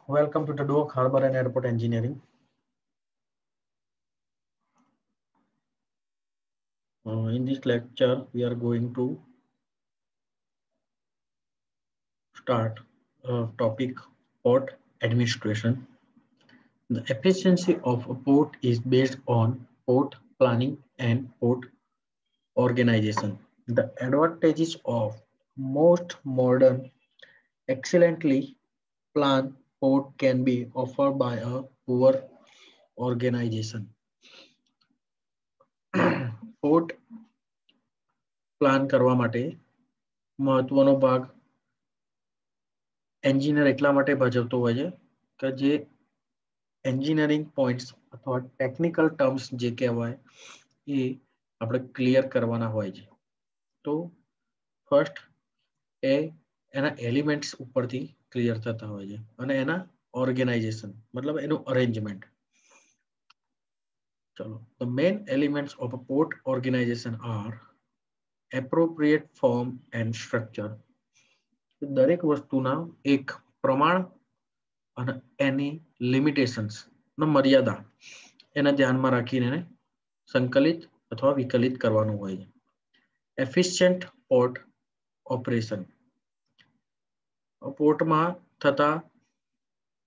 Welcome to the Dock Harbor and Airport Engineering. In this lecture, we are going to start a topic port administration. The efficiency of a port is based on port planning and port organization. The advantages of most modern, excellently planned port can be offered by a poor organization. Port plan કરવા માટે મહત્વનો ભાગ engineer એટલા માટે ભજવતો હોય છે કે જે એન્જિનિયરિંગ પોઈન્ટ્સ અથવા ટેકનિકલ ટર્મ્સ જે કહેવાય એ આપણે ક્લિયર કરવાના હોય છે. તો ફર્સ્ટ એ એના એલિમેન્ટ્સ ઉપરથી ક્લિયર થતા હોય છે અને એના ઓર્ગેનાઇઝેશન મતલબ એનું અરેન્જમેન્ટ. ચલો, the main elements of a port organization are appropriate form and structure. દરેક વસ્તુના એક પ્રમાણ અને એની લિમિટેશન્સ ને મર્યાદા એને ધ્યાનમાં રાખીને એને સંકલિત અથવા વિકલિત કરવાનું હોય છે. Efficient port operation. પોર્ટમાં થતા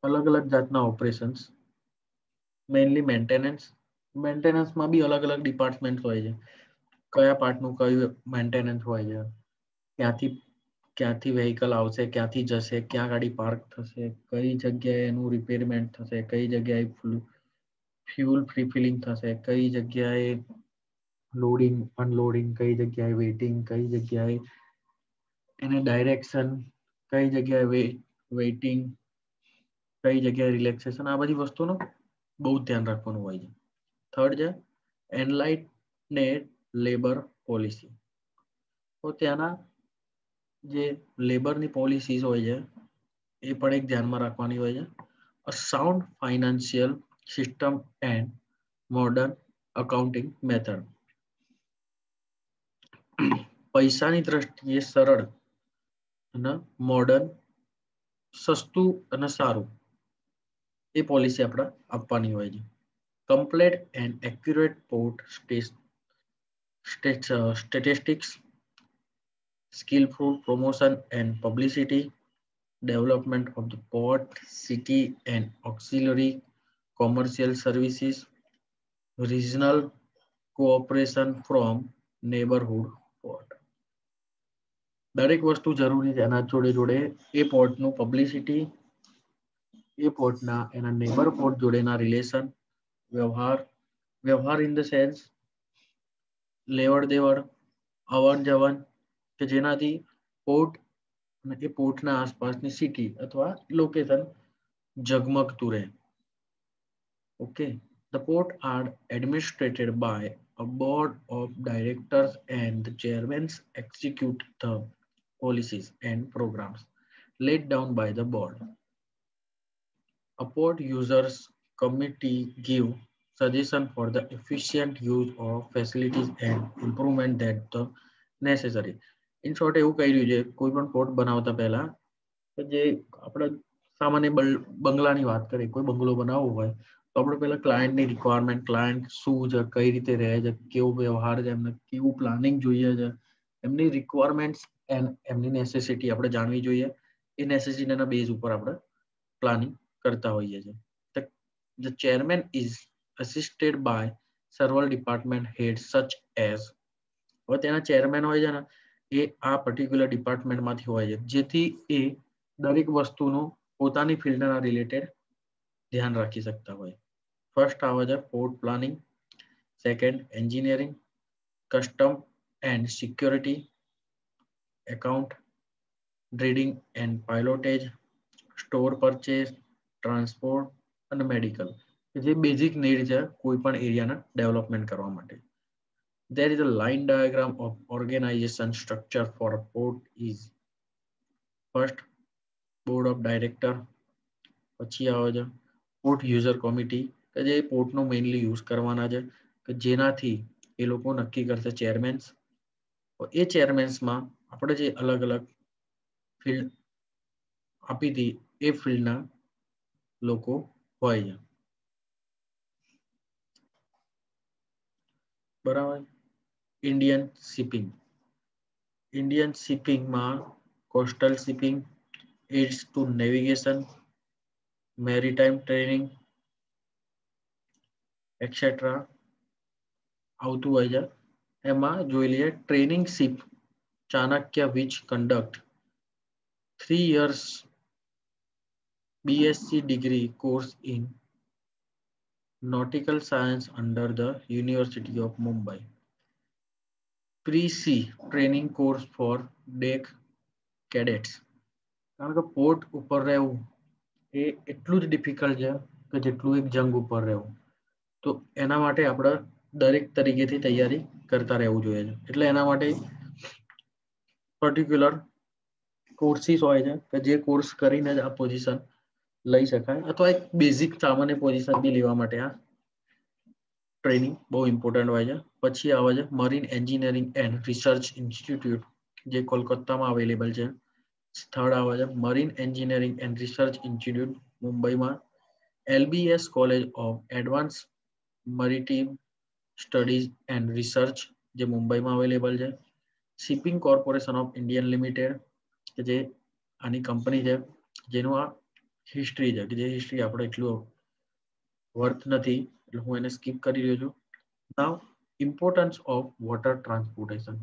અલગ અલગ જાતના ઓપરેશન્સ, મેઇનલી મેન્ટેનન્સમાં બી અલગ અલગ ડિપાર્ટમેન્ટ હોય છે. કયા પાર્ટનું કયું મેન્ટેનન્સ હોય છે, ક્યાંથી વેહિકલ આવશે, ક્યાંથી જશે, ક્યાં ગાડી પાર્ક થશે, કઈ જગ્યાએ એનું રિપેરમેન્ટ થશે, કઈ જગ્યાએ ફ્યુલ ફિલિંગ થશે, કઈ જગ્યાએ લોડિંગ અનલોડિંગ, કઈ જગ્યાએ વેઇટિંગ, કઈ જગ્યાએ એને ડાયરેક્શન, કઈ જગ્યાએ વેઇટિંગ, કઈ જગ્યાએ રિલેક્સેશન, આ બધી વસ્તુનો બહુ ધ્યાન રાખવાનું હોય છે. થર્ડ છે એનલાઇટનેડ લેબર પોલિસી. તો ત્યાંના જે લેબરની પોલિસીઝ હોય છે એ પણ એક ધ્યાનમાં રાખવાની હોય છે. A sound financial system and modern accounting method. પૈસાની દ્રષ્ટિએ સરળ અને મોડર્ન, સસ્તું અને સારું એ પોલિસી આપણે આપવાની હોય છે. Complete and accurate port statistics, skillful promotion and publicity, development of the port, city and auxiliary commercial services, regional cooperation from neighborhood port. દરેક વસ્તુ જરૂરી છે. એના જોડે જોડે એ પોર્ટનું પબ્લિસિટી, એ પોર્ટના એના નેબર પોર્ટ જોડેના રિલેશન, વ્યવહાર ઇન ધ સેન્સ લેવડ દેવડ, અવન જવન, કે જેનાથી પોર્ટ અને એ પોર્ટના આસપાસની સિટી અથવા લોકેશન જગમગતું રહે. Okay, the port are administrated by a board of directors and the chairmen execute the policies and programs laid down by the board. A port users committee give suggestion for the efficient use of facilities and improvement that the necessary. In short, એવું કહી રહ્યું છે કોઈ પણ port બનાવતા પહેલા જે આપણે સામાન્ય બંગલાની વાત કરીએ, કોઈ બંગલો બનાવવો હોય તો આપણે પહેલા ક્લાયન્ટની રિક્વાયરમેન્ટ, ક્લાયન્ટ શું છે, કઈ રીતે રહે છે, કેવો વ્યવહાર છે, એમને કેવું પ્લાનિંગ જોઈએ છે, એમની રિક્વાયરમેન્ટ્સ એન્ડ એમની નેસેસિટી આપણે જાણવી જોઈએ. એ નેસેસિટીના બેઝ ઉપર આપણે પ્લાનિંગ કરતા હોઈએ છીએ. The chairman is assisted by several department heads such as, હવે તેના ચેરમેન હોય છે ને એ આ પર્ટિક્યુલર ડિપાર્ટમેન્ટમાંથી હોય છે જેથી એ દરેક વસ્તુનું પોતાની ફિલ્ડના રિલેટેડ ધ્યાન રાખી શકતા હોય. ફર્સ્ટ આવે છે port planning, second engineering, custom and security, account, trading and pilotage, store purchase, transport અને મેડિકલ, જે બેઝિક નીડ છે કોઈ પણ એરિયાના ડેવલપમેન્ટ કરવા માટે. There is a line diagram of organization structure for a port is first board of director, પછી આવે છે પોર્ટ યુઝર કમિટી કે જે પોર્ટનો મેઇનલી યુઝ કરવાના છે કે જેનાથી એ લોકો નક્કી કરશે ચેરમેન્સ. એ ચેરમેન્સમાં આપણે જે અલગ અલગ ફિલ્ડ આપી હતી એ ફિલ્ડના લોકો હોય છે. બરાબર. Indian shipping. ઇન્ડિયન શિપિંગમાં coastal shipping, aids to navigation, maritime training etcetera આવતું હોય છે. એમાં જોઈ લઈએ training ship Chanakya which conduct 3 years BSc degree course in nautical science under the University of Mumbai. Pre-C training course for deck cadets. કારણ કે port ઉપર રહેવું એ એટલું જ ડિફિકલ્ટ છે કે જેટલું એક જંગ ઉપર રહેવું. તો એના માટે આપણે દરેક તરીકેથી તૈયારી કરતા રહેવું જોઈએ છે. એટલે એના માટે પર્ટિક્યુલર કોર્સિસ હોય છે કે જે કોર્સ કરીને જ આ પોઝિશન લઈ શકાય, અથવા એક બેઝિક સામાન્ય પોઝિશન બી લેવા માટે આ ટ્રેનિંગ બહુ ઇમ્પોર્ટન્ટ હોય છે. પછી આવે છે marine engineering and research institute, જે કોલકાતામાં અવેલેબલ છે. સ્થળ આવે છે marine engineering and research institute, મુંબઈમાં. LBS college of advance maritime studies and research, જે મુંબઈમાં અવેલેબલ છે. Shipping corporation of Indian limited, કે જે આની કંપની છે, જેનું આ હિસ્ટ્રી છે, કે જે હિસ્ટ્રી આપણે એટલું વર્થ નથી, એટલે હું એને સ્કીપ કરી રહ્યો છું. Now importance of water transportation.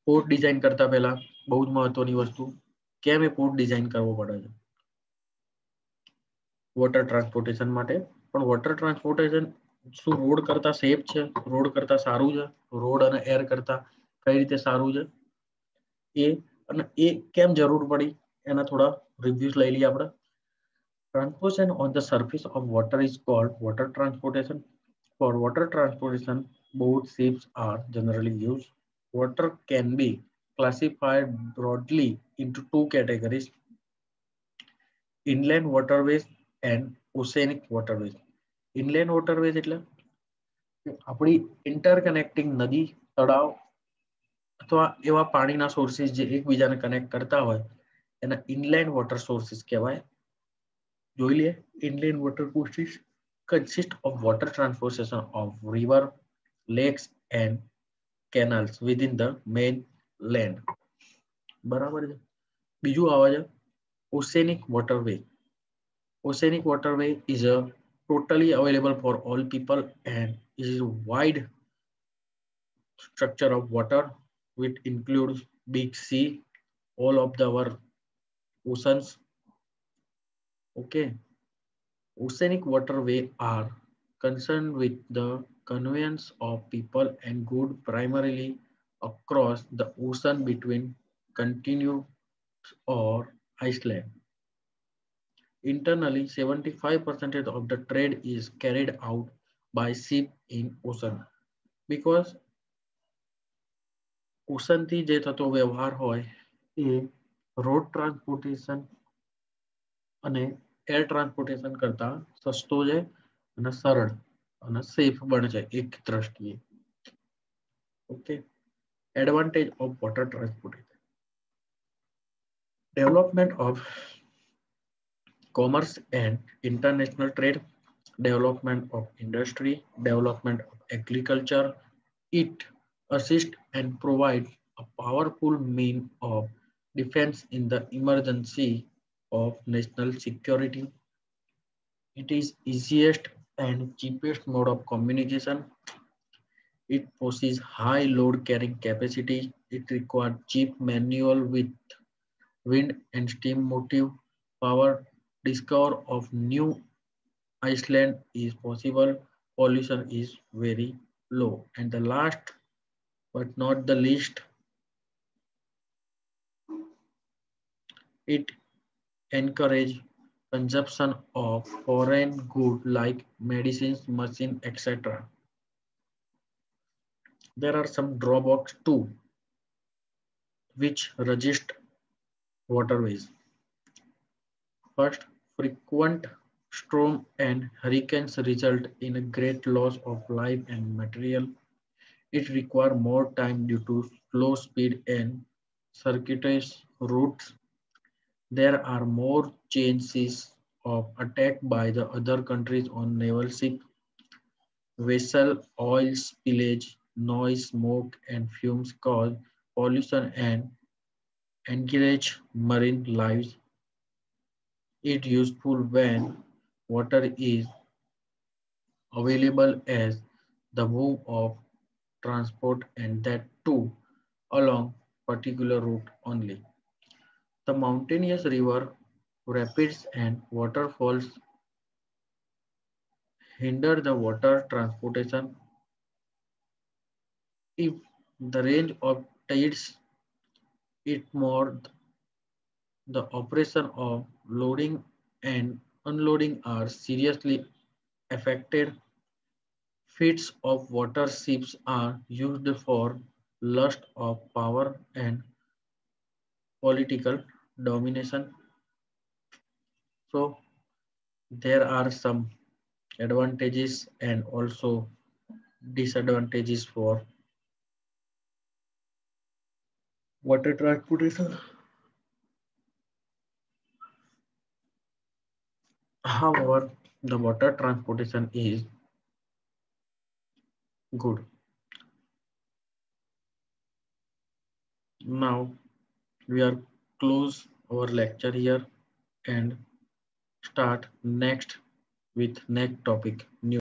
Port design કરતા પહેલા બહુ જ મહત્વની વસ્તુ, કેમ એ પોર્ટ ડિઝાઇન કરવો પડે છે વોટર ટ્રાન્સપોર્ટેશન માટે. પણ વોટર ટ્રાન્સપોર્ટેશન શું રોડ કરતા સેફ છે, રોડ કરતા સારું છે, રોડ અને એર કરતા કઈ રીતે સારું છે, એ અને એ કેમ જરૂર પડી એના થોડા રિવ્યુઝ લઈ લઈએ આપણે. Transportation on the surface of water is called water transportation. For water transportation, both ships are generally used. Water can be classified broadly into two categories: inland waterways and oceanic waterways. Inland waterways એટલે આપણી interconnecting નદી, તળાવ અથવા એવા પાણીના sources જે એકબીજાને connect કરતા હોય એના ઇનલેન્ડ વોટર સોર્સિસ કહેવાય. જોઈ લઈએ. Inland water sources consist of water transportation of river, lakes and canals within the main land. બરાબર છે. બીજું આવે છે oceanic waterway. Oceanic waterway is a totally available for all people and is a wide structure of water which includes big sea, all of our oceans. Okay. Oceanic waterway are concerned with the conveyance of people and goods primarily across the ocean between continents or islands. Internally, 75% of the trade is carried out by ship in ocean, because ocean થી જે થતો વ્યવહાર હોય એ road transportation અને air transportation કરતા સસ્તો છે અને સરળ અને સેફ પણ છે એક દ્રષ્ટિએ. Okay. Advantage of water transportation. Development of commerce and international trade, development of industry, development of agriculture. It assists and provides a powerful means of defense in the emergency of national security. It is easiest and cheapest mode of communication. It possesses high load carrying capacity. It requires cheap manual with wind and steam motive power. Discover of new Iceland is possible. Pollution is very low. And the last but not the least, it encourages consumption of foreign goods like medicines, machine, etc. There are some drawbacks too, which resist waterways. First, frequent storm and hurricanes result in a great loss of life and material. It requires more time due to slow speed and circuitous routes. There are more chances of attack by the other countries on naval ship, vessel, oil spillage, noise, smoke, and fumes cause pollution and encourage marine lives. It useful when water is available as the move of transport and that too along particular route only. The mountainous river, rapids and waterfalls hinder the water transportation if the range of tides it more the operation of loading and unloading are seriously affected. Feats of water ships are used for lust of power and political domination. So there are some advantages and also disadvantages for water transportation. However, the water transportation is good. Now we are close our lecture here and start next with next topic. New